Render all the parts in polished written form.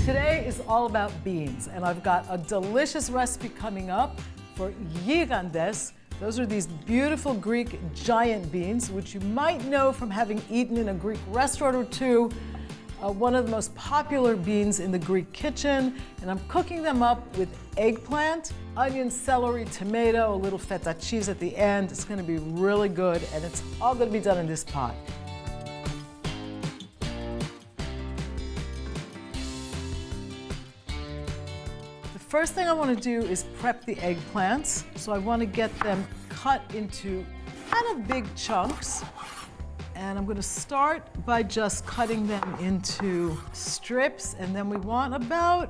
Today is all about beans, and I've got a delicious recipe coming up for gigantes. Those are these beautiful Greek giant beans, which you might know from having eaten in a Greek restaurant or two. One of the most popular beans in the Greek kitchen, and I'm cooking them up with eggplant, onion, celery, tomato, a little feta cheese at the end. It's going to be really good, and it's all going to be done in this pot. The first thing I want to do is prep the eggplants. So I want to get them cut into kind of big chunks. And I'm going to start by just cutting them into strips, and then we want about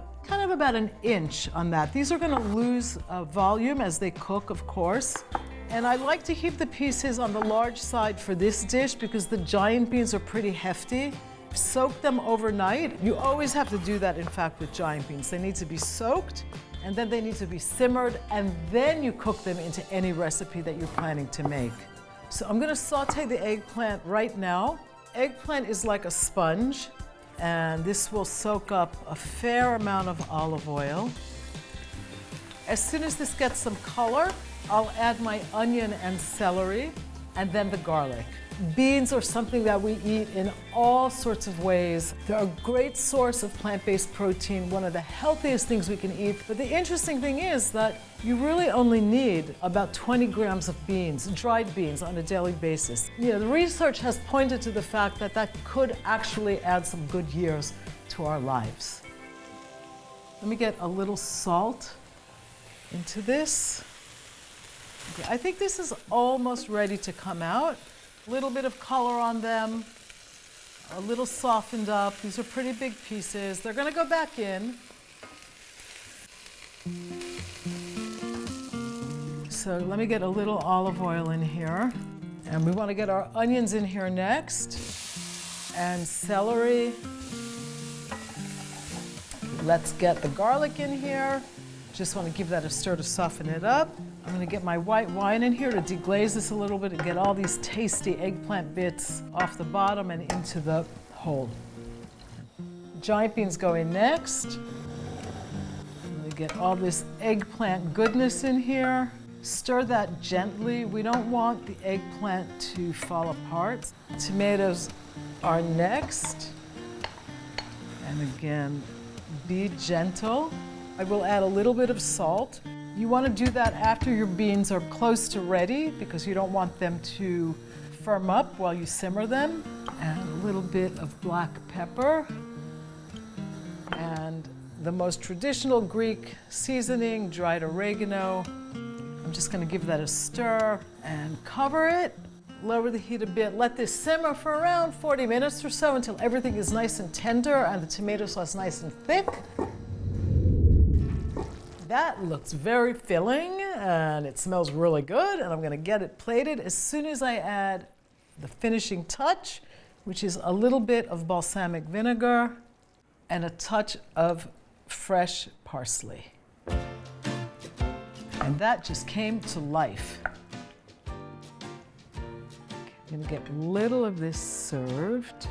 an inch on that. These are going to lose volume as they cook, of course. And I like to keep the pieces on the large side for this dish because the giant beans are pretty hefty. Soak them overnight. You always have to do that, in fact, with giant beans. They need to be soaked, and then they need to be simmered, and then you cook them into any recipe that you're planning to make. So I'm going to saute the eggplant right now. Eggplant is like a sponge, and this will soak up a fair amount of olive oil. As soon as this gets some color, I'll add my onion and celery, and then the garlic. Beans are something that we eat in all sorts of ways. They're a great source of plant-based protein, one of the healthiest things we can eat. But the interesting thing is that you really only need about 20 grams of beans, dried beans, on a daily basis. The research has pointed to the fact that that could actually add some good years to our lives. Let me get a little salt into this. Okay, I think this is almost ready to come out. A little bit of color on them, a little softened up. These are pretty big pieces. They're going to go back in. So let me get a little olive oil in here. And we want to get our onions in here next. And celery. Let's get the garlic in here. Just want to give that a stir to soften it up. I'm going to get my white wine in here to deglaze this a little bit and get all these tasty eggplant bits off the bottom and into the hole. Giant beans go in next. I'm going to get all this eggplant goodness in here. Stir that gently. We don't want the eggplant to fall apart. Tomatoes are next. And again, be gentle. I will add a little bit of salt. You want to do that after your beans are close to ready because you don't want them to firm up while you simmer them. And a little bit of black pepper. And the most traditional Greek seasoning, dried oregano. I'm just going to give that a stir and cover it. Lower the heat a bit. Let this simmer for around 40 minutes or so until everything is nice and tender and the tomato sauce nice and thick. That looks very filling and it smells really good, and I'm going to get it plated as soon as I add the finishing touch, which is a little bit of balsamic vinegar and a touch of fresh parsley. And that just came to life. I'm going to get a little of this served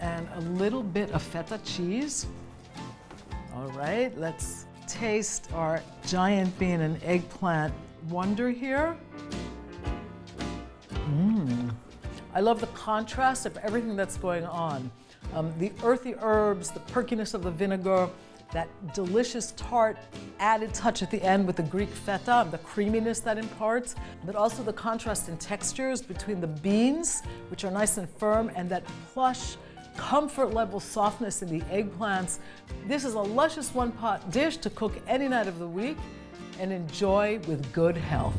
and a little bit of feta cheese. All right, let's taste our giant bean and eggplant wonder here. I love the contrast of everything that's going on. The earthy herbs, the perkiness of the vinegar, that delicious tart added touch at the end with the Greek feta, the creaminess that imparts, but also the contrast in textures between the beans, which are nice and firm, and that plush, comfort level softness in the eggplants. This is a luscious one-pot dish to cook any night of the week and enjoy with good health.